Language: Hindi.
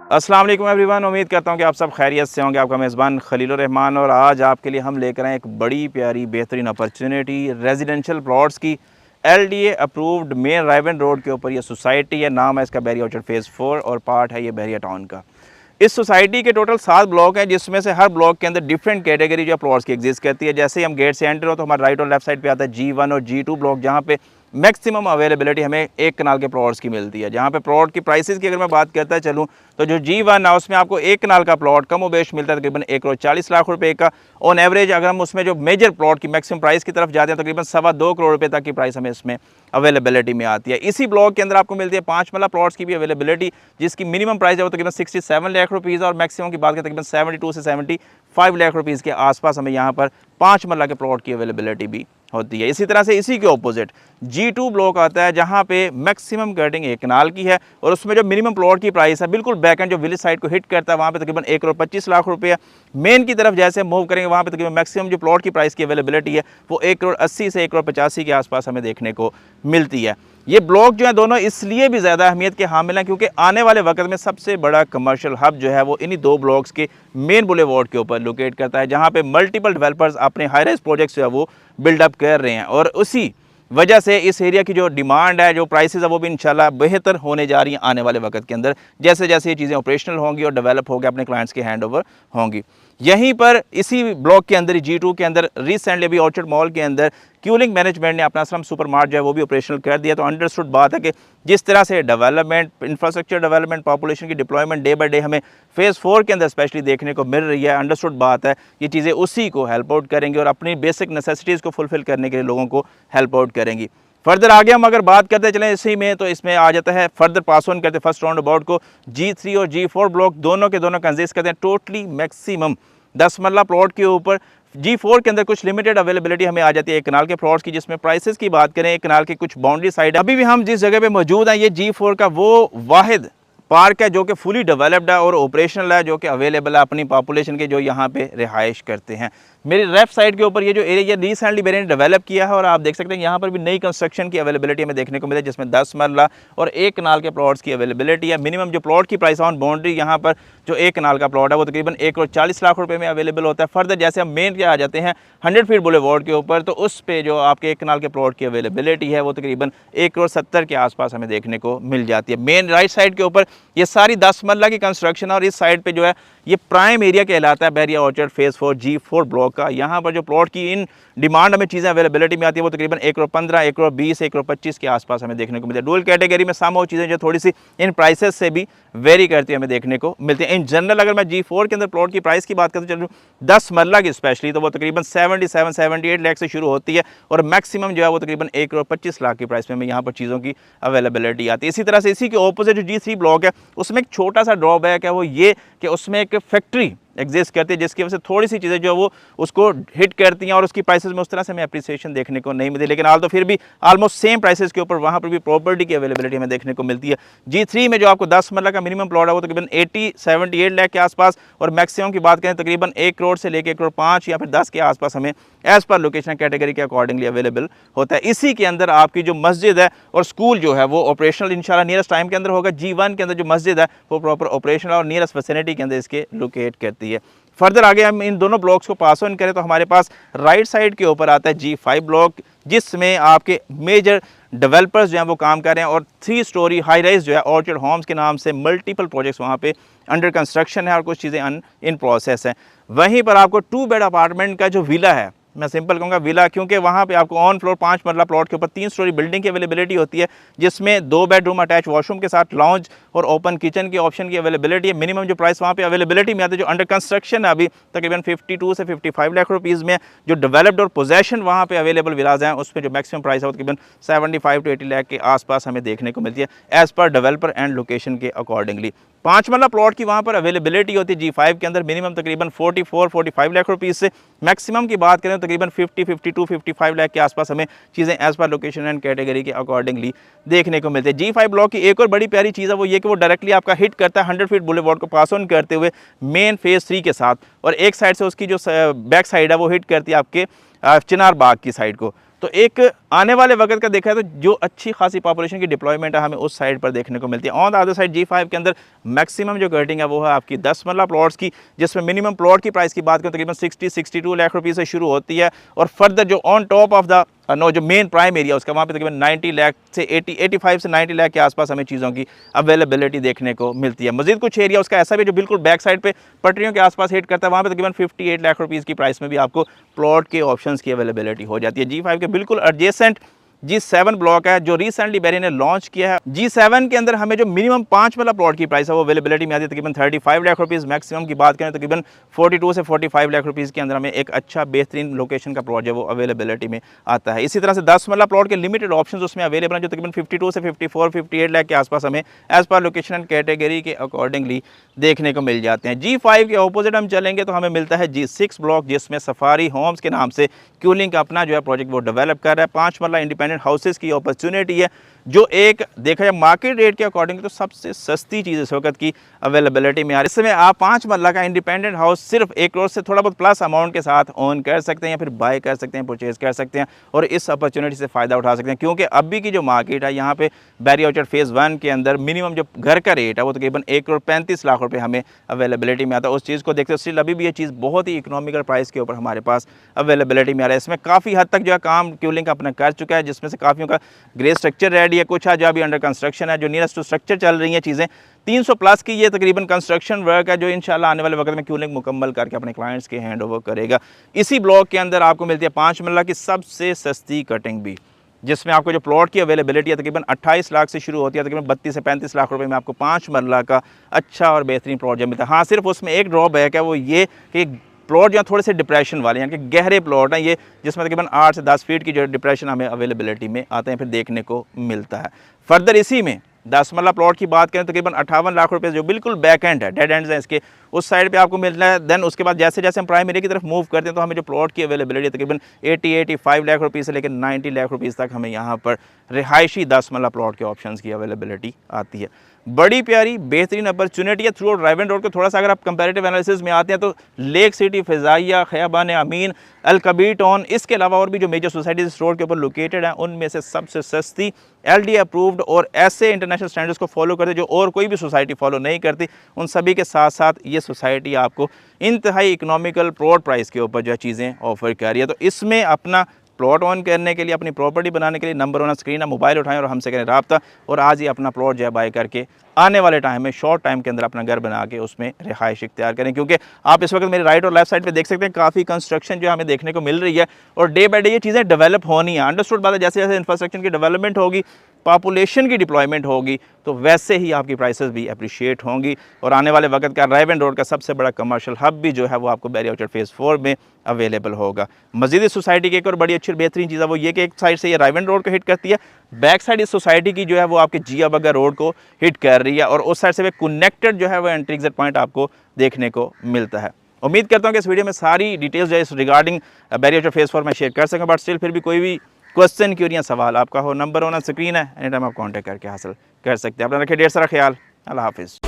अस्सलाम वालेकुम एवरीवन। उम्मीद करता हूँ कि आप सब खैरियत से होंगे। आपका मेज़बान खलीलुर रहमान और आज आपके लिए हम लेकर आए एक बड़ी प्यारी बेहतरीन अपॉर्चुनिटी रेजिडेंशियल प्लॉट्स की। LDA अप्रूव्ड मेन रायवन रोड के ऊपर ये सोसाइटी है। नाम है इसका बहरिया ऑर्चर्ड फेज़ 4 और पार्ट है ये बहरिया टाउन का। इस सोसाइटी के टोटल 7 ब्लॉक हैं, जिसमें से हर ब्लॉक के अंदर डिफरेंट कैटेगरी जो प्लॉट्स की एग्जिस्ट करती है। जैसे ही हम गेट से एंटर हो तो हमारे राइट और लेफ्ट साइड पे आता है G1 और G2 ब्लॉक, जहाँ पे मैक्सिमम अवेलेबिलिटी हमें एक कनाल के प्लॉट्स की मिलती है। जहाँ पे प्लॉट की प्राइसेस की अगर मैं बात करता चलूँ तो जो G1 है उसमें आपको एक कनाल का प्लॉट कम व बेश मिलता है तकरीबन 1,40,00,000 रुपए का। ऑन एवरेज अगर हम उसमें जो मेजर प्लॉट की मैक्सिमम प्राइस की तरफ जाते हैं तकरीबन 2.25 करोड़ रुपए तक की प्राइस हमें इसमें अवेलेबिलिटी में आती है। इसी ब्लॉक के अंदर आपको मिलती है 5 मरला प्लॉट्स की भी अवेलेबिलिटी, जिसकी मिनिमम प्राइस है वो तकरीबन 67 लाख रुपीज़ और मैक्सिमम की बात करें तकरीबन 72 से 75 लाख रुपीज़ के आसपास हमें यहाँ पर 5 मरला के प्लॉट की अवेलेबिलिटी भी होती है। इसी तरह से इसी के ऑपोजिट G2 ब्लॉक आता है, जहाँ पे मैक्सिमम कटिंग एक कनाल की है और उसमें जो मिनिमम प्लॉट की प्राइस है बिल्कुल बैक एंड जो विलेज साइड को हिट करता है वहाँ पे तकरीबन 1,25,00,000 रुपये है। मेन की तरफ जैसे मूव करेंगे वहाँ पे तकरीबन मैक्सिमम जो प्लॉट की प्राइस की अवेलेबिलिटी है वो 1,80,00,000 से 1,85,00,000 के आसपास हमें देखने को मिलती है। ये ब्लॉक जो है दोनों इसलिए भी ज़्यादा अहमियत के हामिल हैं क्योंकि आने वाले वक्त में सबसे बड़ा कमर्शियल हब जो है वो इन्हीं 2 ब्लॉक्स के मेन बुलेवार्ड के ऊपर लोकेट करता है, जहाँ पे मल्टीपल डेवलपर्स अपने हाई राइज प्रोजेक्ट्स जो है वो बिल्डअप कर रहे हैं। और उसी वजह से इस एरिया की जो डिमांड है, जो प्राइसेस है वो भी इंशाल्लाह बेहतर होने जा रही हैं आने वाले वक्त के अंदर, जैसे जैसे ये चीज़ें ऑपरेशनल होंगी और डेवलप होकर अपने क्लाइंट्स के हैंड ओवर होंगी। यहीं पर इसी ब्लॉक के अंदर G2 के अंदर रिसेंटली अभी ऑर्चर्ड मॉल के अंदर क्यूलिंग मैनेजमेंट ने अपना असलम सुपर मार्ट जो है वो भी ऑपरेशनल कर दिया। तो अंडरस्टूड बात है कि जिस तरह से डेवलपमेंट, इंफ्रास्ट्रक्चर डेवलपमेंट, पॉपुलेशन की डिप्लॉयमेंट डे बाय डे हमें फेज़ 4 के अंदर स्पेशली देखने को मिल रही है, अंडरस्टूड बात है ये चीज़ें उसी को हेल्प आउट करेंगी और अपनी बेसिक नेसेसिटीज़ को फुलफिल करने के लिए लोगों को हेल्प आउट करेंगी। फर्दर आगे हम अगर बात करते चलें इसी में तो इसमें आ जाता है फर्दर पास ऑन करते फर्स्ट राउंड अबाउट को G3 और G4 ब्लॉक दोनों के दोनों कंसिस्ट करते हैं टोटली मैक्सिमम 10 मरला प्लॉट के ऊपर। G4 के अंदर कुछ लिमिटेड अवेलेबिलिटी हमें आ जाती है एक कनाल के प्लॉट्स की, जिसमें प्राइसेस की बात करें एक कनाल की कुछ बाउंड्री साइड है। अभी भी हम जिस जगह पे मौजूद हैं ये G4 का वो वाहिद पार्क है जो कि फुली डेवलप्ड है और ऑपरेशनल है, जो कि अवेलेबल है अपनी पॉपुलेशन के जो यहाँ पे रिहाइश करते हैं। मेरे लेफ्ट साइड के ऊपर ये जो एरिया रिसेंटली मैंने डेवलप किया है और आप देख सकते हैं यहाँ पर भी नई कंस्ट्रक्शन की अवेलेबिलिटी हमें देखने को मिले, जिसमें 10 मरला और एक कनाल के प्लॉट्स की अवेलेबिलिटी है। मिनिमम जो प्लॉट की प्राइस ऑन बाउंड्री यहाँ पर जो एक कनाल का प्लॉट है वो तकरीबन 1,40,00,000 रुपये में अवेलेबल होता है। फर्दर जैसे हम मेन के आ जाते हैं 100 फीट बुलेवार्ड के ऊपर तो उस पे जो आपके एक कनाल के प्लॉट की अवेलेबिलिटी है वो तकरीबन 1,70,00,000 के आसपास हमें देखने को मिल जाती है। मेन राइट साइड के ऊपर ये सारी 10 मरला की कंस्ट्रक्शन और इस साइड पे जो है ये प्राइम एरिया कहलाता है बहरिया ऑर्चर्ड फेज़ 4 G4 ब्लॉक का। यहाँ पर जो प्लॉट की इन डिमांड हमें चीज़ें अवेलेबिलिटी में आती है वो तकरीबन 1,15,00,000, 1,20,00,000, 1,25,00,000 के आसपास हमें देखने को मिलती है। डुअल कैटेगरी में सम चीज़ें जो थोड़ी सी इन प्राइसेस से भी वेरी करती है हमें देखने को मिलती है। इन जनरल अगर मैं G4 के अंदर प्लॉट की प्राइस की बात करते चलूँ 10 मरला की स्पेशली तो वो तकरीबन 77-78 लाख से शुरू होती है और मैक्सिमम जो है वो तकरीबन 1,25,00,000 की प्राइस में यहाँ पर चीज़ों की अवेलेबिलिटी आती है। इसी तरह से इसी के ऑपोजिट जो G3 ब्लॉक है उसमें एक छोटा सा ड्रॉबैक है, वो ये कि उसमें एक फैक्ट्री एग्जिस्ट करती है जिसकी वजह से थोड़ी सी चीज़ें जो है वो उसको हिट करती हैं और उसकी प्राइसेस में उस तरह से हमें अप्रिसिएशन देखने को नहीं मिलती। लेकिन हाल तो फिर भी ऑलमोस्ट सेम प्राइसेस के ऊपर वहाँ पर भी प्रॉपर्टी की अवेलेबिलिटी हमें देखने को मिलती है। G3 में जो आपको 10 मरला का मिनिमम प्लॉट है वो तकरीबन 78 लाख के आसपास और मैक्सिमम की बात करें तकरीबन 1 करोड़ से लेकर 1,05 या फिर 10 के आसपास हमें एज पर लोकेशन कैटेगरी के अकॉर्डिंगली अवेलेबल होता है। इसी के अंदर आपकी जो मस्जिद है और स्कूल जो है वो ऑपरेशनल इंशाल्लाह नियरेस्ट टाइम के अंदर होगा। G1 के अंदर जो मस्जिद है वो प्रॉपर ऑपरेशनल और नियरेस्ट फैसिलिटी के अंदर इसके लोकेट करती है। फर्दर आगे हम इन दोनों ब्लॉक्स को पास ऑन करें तो हमारे पास राइट साइड के ऊपर आता है G5 ब्लॉक, जिसमें आपके मेजर डेवलपर्स जो हैं वो काम कर रहे हैं और 3 स्टोरी हाई राइज जो है ऑर्चर्ड होम्स के नाम से मल्टीपल प्रोजेक्ट्स वहाँ पे अंडर कंस्ट्रक्शन है और कुछ चीज़ें इन प्रोसेस हैं। वहीं पर आपको 2 बेड अपार्टमेंट का जो विला है, मैं सिंपल कहूँगा विला, क्योंकि वहाँ पे आपको ऑन फ्लोर 5 मरला प्लॉट के ऊपर 3 स्टोरी बिल्डिंग की अवेलेबिलिटी होती है, जिसमें 2 बेडरूम अटैच वॉशरूम के साथ लॉन्ज और ओपन किचन की ऑप्शन की अवेलेबिलिटी है। मिनिमम जो प्राइस वहाँ पे अवेलेबिलिटी में आती है जो अंडर कंस्ट्रक्शन है अभी तकरीबन 52 से 55 लाख रुपीज़ में, जो डेवलप्ड और पोजेशन वहाँ पे अवेलेबल विलाज हैं उस पर जो मैक्सिमम प्राइस है वो तकरीबन 75 to 80 लाख के आसपास हमें देखने को मिलती है as per developer and location के अकॉर्डिंगली। 5 मरला प्लॉट की वहाँ पर अवेलेबिलिटी होती है G5 के अंदर मिनिमम तकरीबन 44-45 लाख रुपीज़ से, मैक्सिमम की बात करें तो तकरीबन 50-52-55 लाख के आसपास हमें चीज़ें as per location and category के अकॉर्डिंगली देखने को मिलती है। G5 ब्लॉक की एक और बड़ी प्यारी चीज़ है वो ये कि वो डायरेक्टली आपका हिट करता है 100 फीट बुलेवार्ड को पास ऑन करते हुए मेन फेज़ 3 के साथ और एक साइड से उसकी जो बैक साइड है वो हिट करती है आपके चिनार बाग की साइड को। तो एक आने वाले वक्त का देखा है तो जो अच्छी खासी पॉपुलेशन की डिप्लॉयमेंट है हमें उस साइड पर देखने को मिलती है। On the other side G5 के अंदर मैक्सिमम जो कटिंग है वो है आपकी 10 मरला प्लॉट्स की, जिसमें मिनिमम प्लॉट की प्राइस की बात करें तकरीबन 60-62 लाख रुपये से शुरू होती है, और फर्दर जो ऑन टॉप ऑफ द नो जो मेन प्राइम एरिया उसका वहाँ पे तकरीबन 90 लाख से 85 से 90 लाख के आसपास हमें चीज़ों की अवेलेबिलिटी देखने को मिलती है। मजीद कुछ एरिया उसका ऐसा भी जो बिल्कुल बैक साइड पे पटरियों के आसपास हिट करता है, वहाँ पे तकरीबन 58 लाख रुपीज़ की प्राइस में भी आपको प्लॉट के ऑप्शंस की अवेलेबिलिटी हो जाती है। G5 के बिल्कुल एडजेसेंट G7 ब्लॉक है जो रिसेंटली बैरी ने लॉन्च किया है। G7 के अंदर हमें जो मिनिमम 5 मरला प्लॉट की प्राइस है वो अवेलेबिलिटी में आती है तकरीबन 35 लाख रुपीज़, मैक्सिमम की बात करें तकरीबन 42 से 45 लाख रुपीज़ के अंदर हमें एक अच्छा बेहतरीन लोकेशन का प्लॉट है वो अवेलेबिलिटी में आता है। इसी तरह से 10 मरला प्लॉट के लिमिटेड ऑप्शन उसमें अवेलेबल हैं जो तकरीबन 52 से 54-58 लाख के आसपास हमें as per location and category के अकॉर्डिंगली देखने को मिल जाते हैं। G5 के ऑपोजिट हम चलेंगे तो हमें मिलता है G6 ब्लॉक, जिसमें सफारी होम्स के नाम से क्यूलिंग का अपना जो है प्रोजेक्ट वो डेवलप कर रहा है। 5 मरला इंडिपेंडेंट हाउसेस की अपॉर्चुनिटी है जो एक देखा जाए मार्केट रेट के अकॉर्डिंग तो सबसे सस्ती चीज़ इस वक्त की अवेलेबिलिटी में आ रही है। इस समय आप 5 मरला का इंडिपेंडेंट हाउस सिर्फ 1 करोड़ से थोड़ा बहुत प्लस अमाउंट के साथ ओन कर सकते हैं या फिर बाय कर सकते हैं, परचेज कर सकते हैं और इस अपॉर्चुनिटी से फ़ायदा उठा सकते हैं, क्योंकि अभी की जो मार्केट है यहाँ पे बैरी ऑर्चर्ड फेज़ 1 के अंदर मिनिमम जो घर का रेट है वो तकरीबन 1 करोड़ 35 लाख रुपये हमें अवेलेबिलिटी में आता है। उस चीज़ को देखते स्टिल अभी भी ये चीज़ बहुत ही इकोनॉमिकल प्राइस के ऊपर हमारे पास अवेलेबिलिटी में आ रहा है। इसमें काफ़ी हद तक जो है काम क्यूलिंग का अपना कर चुका है, जिसमें से काफ़ियों का ग्रे स्ट्रक्चर रेडी है, कुछ है जो अभी अंडर कंस्ट्रक्शन है, जो नियरेस्ट टू स्ट्रक्चर चल रही हैं चीज़ें। 300 प्लस की ये तकरीबन कंस्ट्रक्शन वर्क है जो इंशाल्लाह आने वाले वक्त में क्यूलिंग मुकम्मल करके अपने क्लाइंट्स के हैंड ओवर करेगा। इसी ब्लॉक के अंदर आपको मिलती है 5 मरला की सबसे सस्ती कटिंग भी, जिसमें आपको जो प्लॉट की अवेलेबिलिटी है तकरीबन 28 लाख से शुरू होती है, तकरीबन 32 से 35 लाख रुपए में आपको 5 मरला का अच्छा और बेहतरीन प्लॉट मिलता है। हाँ, सिर्फ उसमें एक ड्रॉबैक है, वो ये कि प्लॉट जो थोड़े से डिप्रेशन वाले यानी कि गहरे प्लॉट हैं ये, जिसमें तकरीबन 8 से 10 फीट की जो डिप्रेशन हमें अवेलेबिलिटी में आते हैं फिर देखने को मिलता है। फर्दर इसी में 10 मरला प्लॉट की बात करें तकरीबन 58 लाख रुपए जो बिल्कुल बैक एंड है, डेड एंड्स हैं इसके, उस साइड पे आपको मिलना है। देन उसके बाद जैसे जैसे हम प्राइम एरिया की तरफ मूव करते हैं तो हमें जो प्लॉट की अवेलेबिलिटी तकरीबन 80-85 लाख रुपये से लेकर 90 लाख रुपीज़ तक हमें यहाँ पर रिहायशी 10 मरला प्लॉट के ऑप्शंस की अवेलेबिलिटी आती है। बड़ी प्यारी बेहतरीन अपॉर्चुनिटी है थ्रू ड्राइवन रोड को। थोड़ा सा अगर आप कंपैरेटिव एनालिसिस में आते हैं तो लेक सिटी, फ़िज़ाइया, खयाबान अमीन, अल कबीर टाउन, इसके अलावा और भी जो मेजर सोसाइटीज़ इस रोड के ऊपर लोकेटेड हैं उनमें से सबसे सस्ती LDA अप्रूव्ड और ऐसे इंटरनेशनल स्टैंडर्ड्स को फॉलो करते जो और कोई भी सोसाइटी फॉलो नहीं करती, उन सभी के साथ साथ ये सोसाइटी आपको इंतहाई इकोनॉमिकल प्लॉट प्राइस के ऊपर जो है चीज़ें ऑफर कर रही है। तो इसमें अपना प्लॉट ऑन करने के लिए, अपनी प्रॉपर्टी बनाने के लिए नंबर ऑन स्क्रीन है, मोबाइल उठाएं और हमसे करें रब्ता और आज ही अपना प्लॉट जो है बाय करके आने वाले टाइम में शॉर्ट टाइम के अंदर अपना घर बना के उसमें रिहाइश इख्तियार करें। क्योंकि आप इस वक्त मेरे राइट और लेफ्ट साइड पे देख सकते हैं काफ़ी कंस्ट्रक्शन जो हमें देखने को मिल रही है और डे बाय डे ये चीज़ें डेवलप होनी है। अंडरस्टूड बात है, जैसे जैसे इंफ्रास्ट्रक्चर की डेवलपमेंट होगी, पॉपुलेशन की डिप्लॉयमेंट होगी तो वैसे ही आपकी प्राइसेस भी अप्रिशिएट होंगी और आने वाले वक्त का राइवन रोड का सबसे बड़ा कमर्शियल हब भी जो है वो आपको बैरी ऑर्चर्ड फेज़ 4 में अवेलेबल होगा। मज़ीद इस सोसाइटी की एक और बड़ी अच्छी बेहतरीन चीज़ है वो ये कि एक साइड से ये राइवन रोड को हिट करती है, बैक साइड इस सोसाइटी की जो है वो आपके जिया बग्गा रोड को हिट कर रही है और उस साइड से कनेक्टेड जो है वो एंट्री एग्जिट पॉइंट आपको देखने को मिलता है। उम्मीद करता हूँ कि इस वीडियो में सारी डिटेल्स जो है इस रिगार्डिंग बैरी ऑर्चर्ड फेज़ 4 में शेयर कर सकें, बट स्टिल फिर भी कोई भी क्वेश्चन क्यूरियन सवाल आपका हो, नंबर ऑन स्क्रीन है, एनी टाइम आप कांटेक्ट करके हासिल कर सकते हैं। अपना रखिए ढेर सारा ख्याल। अल्लाह हाफिज़।